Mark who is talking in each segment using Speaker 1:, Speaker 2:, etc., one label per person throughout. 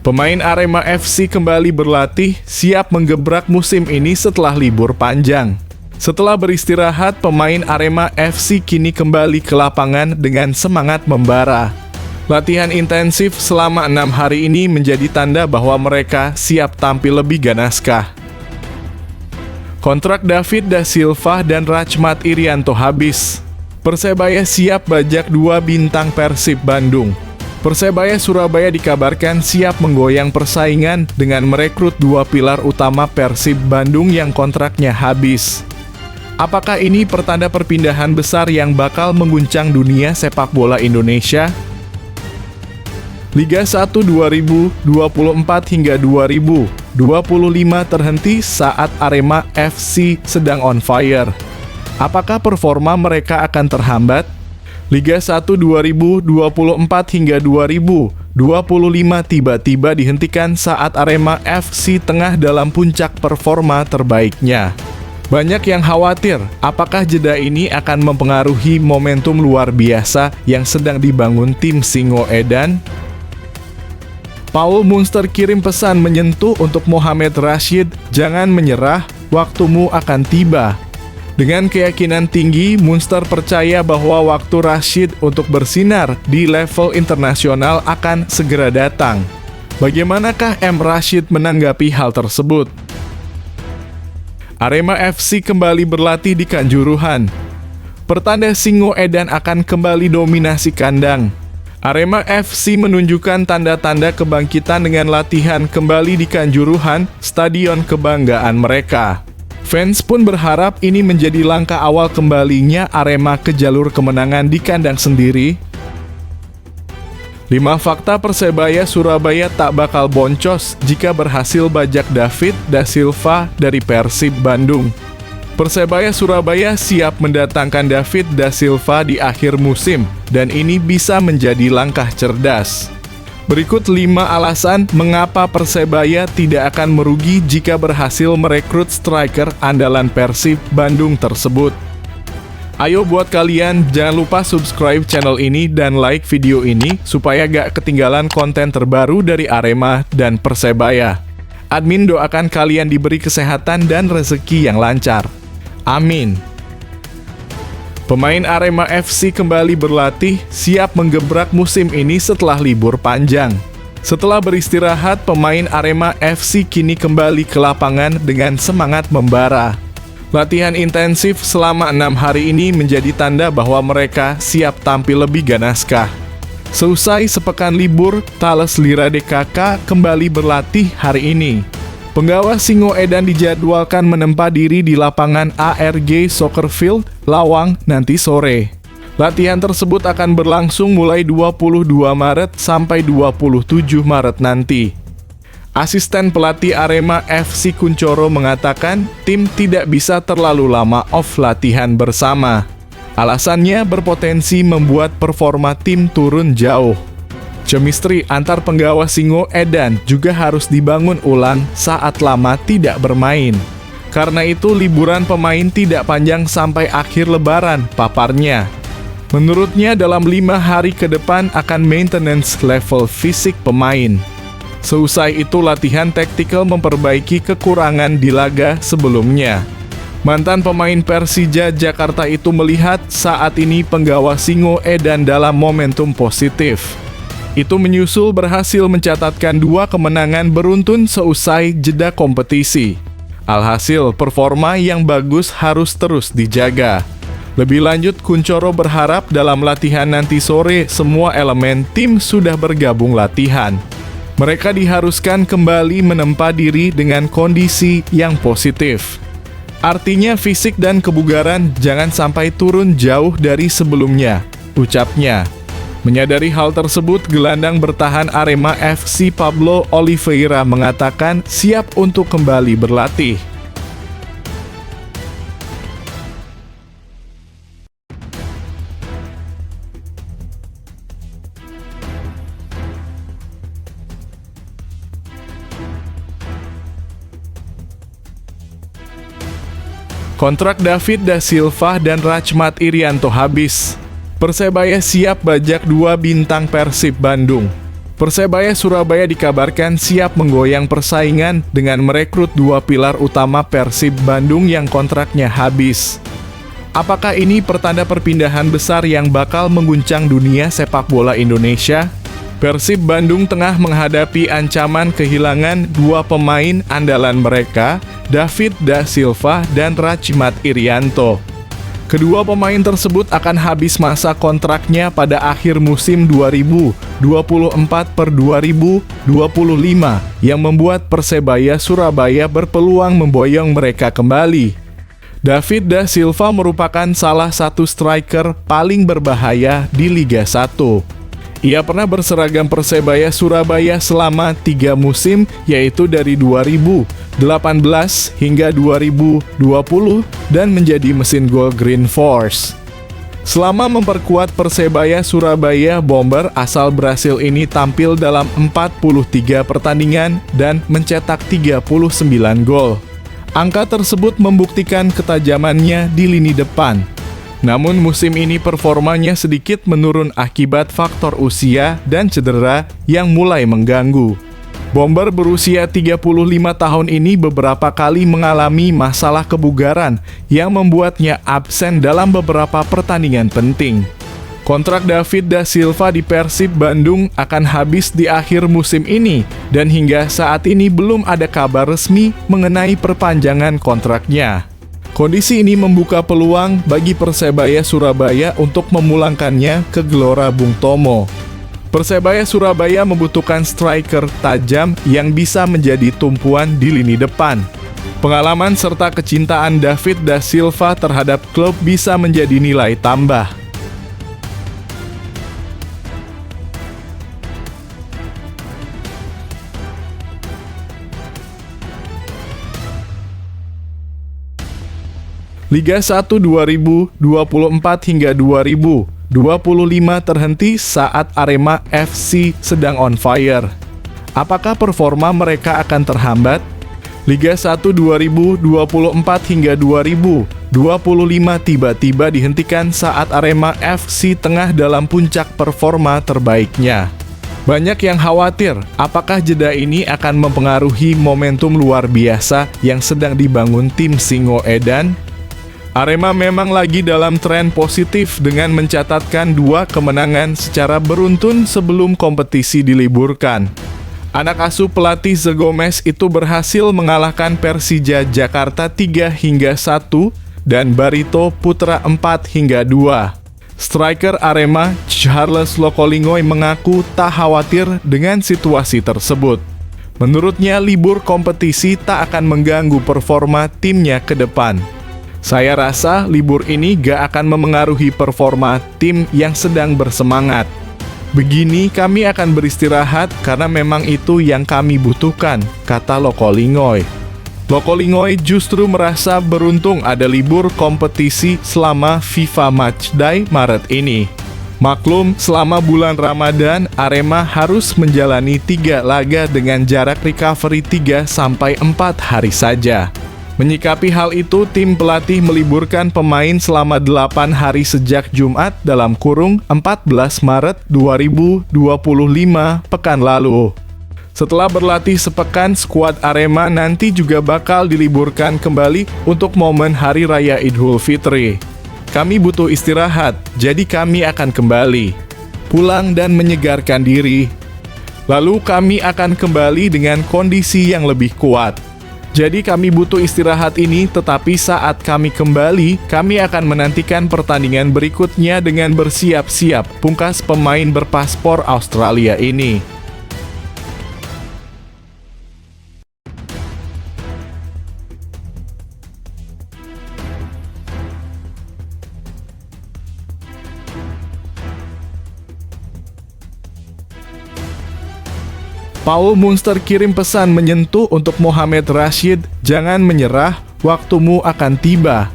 Speaker 1: Pemain Arema FC kembali berlatih, siap menggebrak musim ini setelah libur panjang. Setelah beristirahat, pemain Arema FC kini kembali ke lapangan dengan semangat membara. Latihan intensif selama 6 hari ini menjadi tanda bahwa mereka siap tampil lebih ganaskah. Kontrak David da Silva dan Rachmat Irianto habis. Persebaya siap bajak 2 bintang Persib Bandung. Persebaya Surabaya dikabarkan siap menggoyang persaingan dengan merekrut 2 pilar utama Persib Bandung yang kontraknya habis. Apakah ini pertanda perpindahan besar yang bakal mengguncang dunia sepak bola Indonesia? Liga 1 2024 hingga 2025 terhenti saat Arema FC sedang on fire. Apakah performa mereka akan terhambat? Liga 1 2024 hingga 2025 tiba-tiba dihentikan saat Arema FC tengah dalam puncak performa terbaiknya. Banyak yang khawatir, apakah jeda ini akan mempengaruhi momentum luar biasa yang sedang dibangun tim Singoedan? Paul Munster kirim pesan menyentuh untuk Mohamed Rashid, jangan menyerah, waktumu akan tiba. Dengan keyakinan tinggi, Munster percaya bahwa waktu Rashid untuk bersinar di level internasional akan segera datang. Bagaimanakah M. Rashid menanggapi hal tersebut? Arema FC kembali berlatih di Kanjuruhan. Pertanda Singoedan akan kembali dominasi kandang. Arema FC menunjukkan tanda-tanda kebangkitan dengan latihan kembali di Kanjuruhan, stadion kebanggaan mereka. Fans pun berharap ini menjadi langkah awal kembalinya Arema ke jalur kemenangan di kandang sendiri. 5 fakta Persebaya Surabaya tak bakal boncos jika berhasil bajak David da Silva dari Persib Bandung. Persebaya Surabaya siap mendatangkan David da Silva di akhir musim, dan ini bisa menjadi langkah cerdas. Berikut 5 alasan mengapa Persebaya tidak akan merugi jika berhasil merekrut striker andalan Persib Bandung tersebut. Ayo buat kalian, jangan lupa subscribe channel ini dan like video ini supaya gak ketinggalan konten terbaru dari Arema dan Persebaya. Admin doakan kalian diberi kesehatan dan rezeki yang lancar. Amin. Pemain Arema FC kembali berlatih, siap menggebrak musim ini setelah libur panjang. Setelah beristirahat, pemain Arema FC kini kembali ke lapangan dengan semangat membara. Latihan intensif selama 6 hari ini menjadi tanda bahwa mereka siap tampil lebih ganaskah. Seusai sepekan libur, Thales Liradekaka kembali berlatih hari ini. Penggawa Singoedan dijadwalkan menempa diri di lapangan ARG Soccer Field, Lawang, nanti sore. Latihan tersebut akan berlangsung mulai 22 Maret sampai 27 Maret nanti. Asisten pelatih Arema FC Kuncoro mengatakan tim tidak bisa terlalu lama off latihan bersama. Alasannya berpotensi membuat performa tim turun jauh. Chemistry antar penggawa Singoedan juga harus dibangun ulang saat lama tidak bermain. Karena itu liburan pemain tidak panjang sampai akhir lebaran, paparnya. Menurutnya dalam 5 hari ke depan akan maintenance level fisik pemain. Seusai itu latihan taktikal memperbaiki kekurangan di laga sebelumnya. Mantan pemain Persija Jakarta itu melihat saat ini penggawa Singoedan dalam momentum positif. Itu menyusul berhasil mencatatkan 2 kemenangan beruntun seusai jeda kompetisi. Alhasil, performa yang bagus harus terus dijaga. Lebih lanjut, Kuncoro berharap dalam latihan nanti sore semua elemen tim sudah bergabung latihan. Mereka diharuskan kembali menempa diri dengan kondisi yang positif. Artinya fisik dan kebugaran jangan sampai turun jauh dari sebelumnya, ucapnya. Menyadari hal tersebut, gelandang bertahan Arema FC Pablo Oliveira mengatakan siap untuk kembali berlatih. Kontrak David da Silva dan Rachmat Irianto habis. Persebaya siap bajak 2 bintang Persib Bandung. Persebaya Surabaya dikabarkan siap menggoyang persaingan dengan merekrut dua pilar utama Persib Bandung yang kontraknya habis. Apakah ini pertanda perpindahan besar yang bakal mengguncang dunia sepak bola Indonesia? Persib Bandung tengah menghadapi ancaman kehilangan dua pemain andalan mereka, David Da Silva dan Rachimat Irianto. Kedua pemain tersebut akan habis masa kontraknya pada akhir musim 2024/2025 yang membuat Persebaya Surabaya berpeluang memboyong mereka kembali. David Da Silva merupakan salah satu striker paling berbahaya di Liga 1. Ia pernah berseragam Persebaya Surabaya selama 3 musim, yaitu dari 2018 hingga 2020 dan menjadi mesin gol Green Force. Selama memperkuat Persebaya Surabaya, bomber asal Brasil ini tampil dalam 43 pertandingan dan mencetak 39 gol. Angka tersebut membuktikan ketajamannya di lini depan. Namun musim ini performanya sedikit menurun akibat faktor usia dan cedera yang mulai mengganggu. Bomber berusia 35 tahun ini beberapa kali mengalami masalah kebugaran yang membuatnya absen dalam beberapa pertandingan penting. Kontrak David Da Silva di Persib Bandung akan habis di akhir musim ini dan hingga saat ini belum ada kabar resmi mengenai perpanjangan kontraknya. Kondisi ini membuka peluang bagi Persebaya Surabaya untuk memulangkannya ke Gelora Bung Tomo. Persebaya Surabaya membutuhkan striker tajam yang bisa menjadi tumpuan di lini depan. Pengalaman serta kecintaan David Da Silva terhadap klub bisa menjadi nilai tambah. Liga 1 2024 hingga 2025 terhenti saat Arema FC sedang on fire. Apakah performa mereka akan terhambat? Liga 1 2024 hingga 2025 tiba-tiba dihentikan saat Arema FC tengah dalam puncak performa terbaiknya. Banyak yang khawatir apakah jeda ini akan mempengaruhi momentum luar biasa yang sedang dibangun tim Singo Edan. Arema memang lagi dalam tren positif dengan mencatatkan 2 kemenangan secara beruntun sebelum kompetisi diliburkan. Anak asuh pelatih Zegomez itu berhasil mengalahkan Persija Jakarta 3-1 dan Barito Putra 4-2. Striker Arema, Charles Lokolingoy mengaku tak khawatir dengan situasi tersebut. Menurutnya, libur kompetisi tak akan mengganggu performa timnya ke depan. Saya rasa libur ini gak akan memengaruhi performa tim yang sedang bersemangat. Begini kami akan beristirahat karena memang itu yang kami butuhkan, kata Lokolingoy. Lokolingoy justru merasa beruntung ada libur kompetisi selama FIFA Matchday Maret ini. Maklum, selama bulan Ramadan, Arema harus menjalani 3 laga dengan jarak recovery 3-4 hari saja. Menyikapi hal itu, tim pelatih meliburkan pemain selama 8 hari sejak Jumat (14 Maret 2025) pekan lalu. Setelah berlatih sepekan, skuad Arema nanti juga bakal diliburkan kembali untuk momen Hari Raya Idul Fitri. Kami butuh istirahat, jadi kami akan kembali pulang dan menyegarkan diri. Lalu kami akan kembali dengan kondisi yang lebih kuat. Jadi kami butuh istirahat ini, tetapi saat kami kembali, kami akan menantikan pertandingan berikutnya dengan bersiap-siap, pungkas pemain berpaspor Australia ini. Paul Munster kirim pesan menyentuh untuk Mohamed Rashid, jangan menyerah, waktumu akan tiba.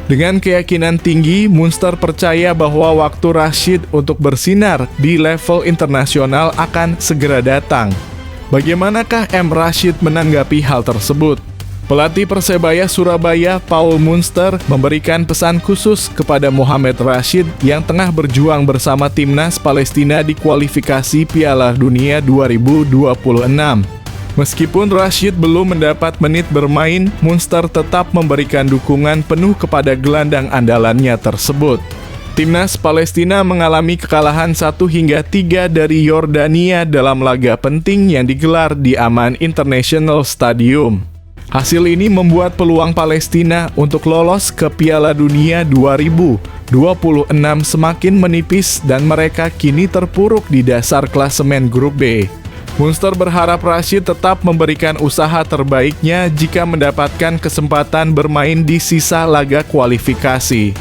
Speaker 1: Dengan keyakinan tinggi, Munster percaya bahwa waktu Rashid untuk bersinar di level internasional akan segera datang. Bagaimanakah M. Rashid menanggapi hal tersebut? Pelatih Persebaya Surabaya, Paul Munster, memberikan pesan khusus kepada Mohamed Rashid yang tengah berjuang bersama timnas Palestina di kualifikasi Piala Dunia 2026. Meskipun Rashid belum mendapat menit bermain, Munster tetap memberikan dukungan penuh kepada gelandang andalannya tersebut. Timnas Palestina mengalami kekalahan 1-3 dari Yordania dalam laga penting yang digelar di Amman International Stadium. Hasil ini membuat peluang Palestina untuk lolos ke Piala Dunia 2026 semakin menipis dan mereka kini terpuruk di dasar klasemen grup B. Munster berharap Rashid tetap memberikan usaha terbaiknya jika mendapatkan kesempatan bermain di sisa laga kualifikasi.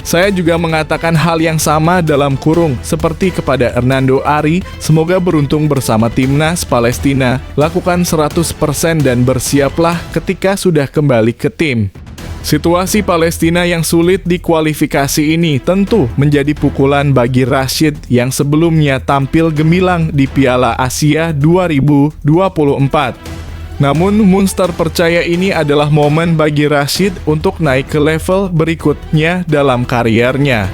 Speaker 1: Saya juga mengatakan hal yang sama dalam kurung seperti kepada Hernando Ari, semoga beruntung bersama timnas Palestina, lakukan 100% dan bersiaplah ketika sudah kembali ke tim. Situasi Palestina yang sulit di kualifikasi ini tentu menjadi pukulan bagi Rashid yang sebelumnya tampil gemilang di Piala Asia 2024. Namun, Munster percaya ini adalah momen bagi Rashid untuk naik ke level berikutnya dalam kariernya.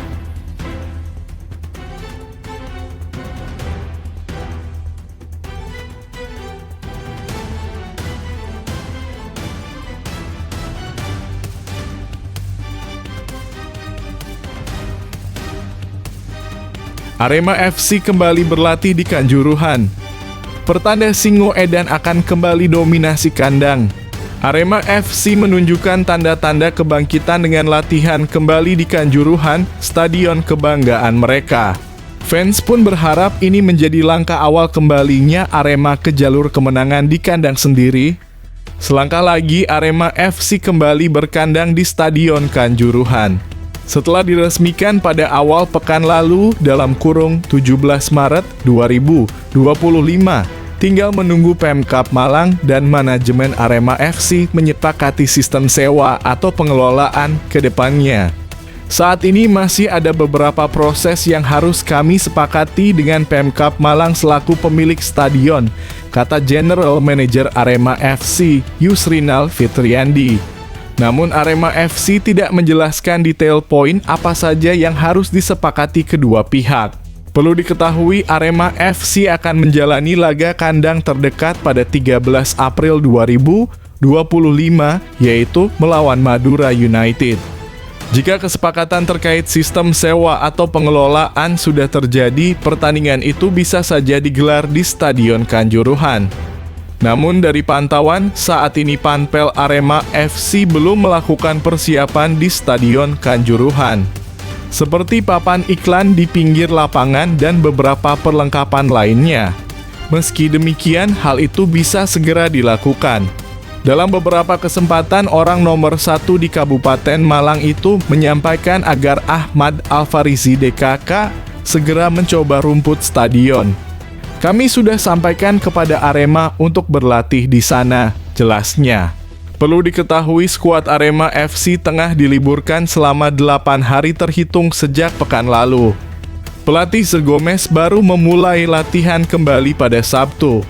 Speaker 1: Arema FC kembali berlatih di Kanjuruhan. Pertanda Singo Edan akan kembali dominasi kandang. Arema FC menunjukkan tanda-tanda kebangkitan dengan latihan kembali di Kanjuruhan, stadion kebanggaan mereka. Fans pun berharap ini menjadi langkah awal kembalinya Arema ke jalur kemenangan di kandang sendiri. Selangkah lagi Arema FC kembali berkandang di stadion Kanjuruhan. Setelah diresmikan pada awal pekan lalu dalam kurung 17 Maret 2025, tinggal menunggu Pemkab Malang dan manajemen Arema FC menyepakati sistem sewa atau pengelolaan ke depannya. Saat ini masih ada beberapa proses yang harus kami sepakati dengan Pemkab Malang selaku pemilik stadion, kata General Manager Arema FC, Yusrinal Fitriandi. Namun Arema FC tidak menjelaskan detail poin apa saja yang harus disepakati kedua pihak. Perlu diketahui Arema FC akan menjalani laga kandang terdekat pada 13 April 2025, yaitu melawan Madura United. Jika kesepakatan terkait sistem sewa atau pengelolaan sudah terjadi, pertandingan itu bisa saja digelar di Stadion Kanjuruhan. Namun dari pantauan, saat ini Panpel Arema FC belum melakukan persiapan di Stadion Kanjuruhan, seperti papan iklan di pinggir lapangan dan beberapa perlengkapan lainnya. Meski demikian, hal itu bisa segera dilakukan. Dalam beberapa kesempatan, orang nomor 1 di Kabupaten Malang itu menyampaikan agar Ahmad Alfarizi DKK segera mencoba rumput stadion. Kami sudah sampaikan kepada Arema untuk berlatih di sana, jelasnya. Perlu diketahui skuad Arema FC tengah diliburkan selama 8 hari terhitung sejak pekan lalu. Pelatih Zegomez baru memulai latihan kembali pada Sabtu.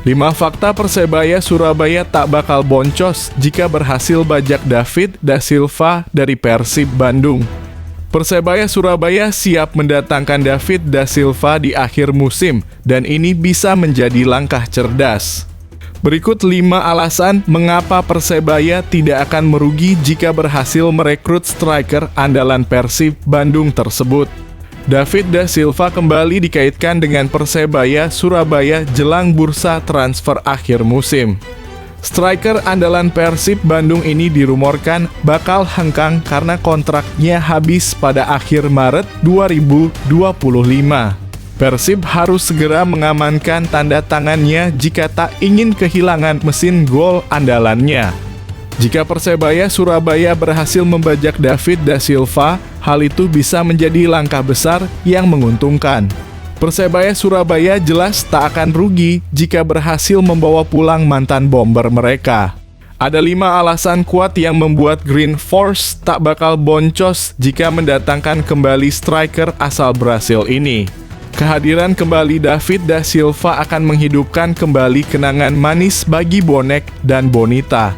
Speaker 1: 5 fakta Persebaya Surabaya tak bakal boncos jika berhasil bajak David da Silva dari Persib Bandung. Persebaya Surabaya siap mendatangkan David da Silva di akhir musim, dan ini bisa menjadi langkah cerdas. Berikut 5 alasan mengapa Persebaya tidak akan merugi jika berhasil merekrut striker andalan Persib Bandung tersebut. David da Silva kembali dikaitkan dengan Persebaya Surabaya jelang bursa transfer akhir musim. Striker andalan Persib Bandung ini dirumorkan bakal hengkang karena kontraknya habis pada akhir Maret 2025. Persib harus segera mengamankan tanda tangannya jika tak ingin kehilangan mesin gol andalannya. Jika Persebaya Surabaya berhasil membajak David da Silva, hal itu bisa menjadi langkah besar yang menguntungkan. Persebaya Surabaya jelas tak akan rugi jika berhasil membawa pulang mantan bomber mereka. Ada 5 alasan kuat yang membuat Green Force tak bakal boncos jika mendatangkan kembali striker asal Brasil ini. Kehadiran kembali David da Silva akan menghidupkan kembali kenangan manis bagi Bonek dan Bonita.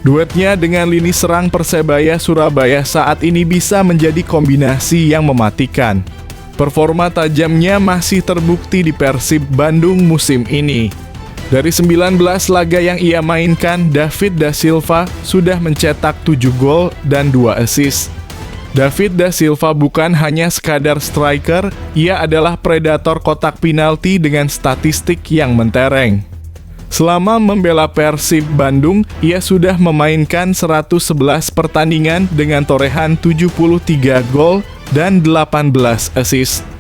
Speaker 1: Duetnya dengan lini serang Persebaya Surabaya saat ini bisa menjadi kombinasi yang mematikan. Performa tajamnya masih terbukti di Persib Bandung musim ini. Dari 19 laga yang ia mainkan, David da Silva sudah mencetak 7 gol dan 2 assist. David da Silva bukan hanya sekadar striker, ia adalah predator kotak penalti dengan statistik yang mentereng. Selama membela Persib Bandung, ia sudah memainkan 111 pertandingan dengan torehan 73 gol dan 18 assist.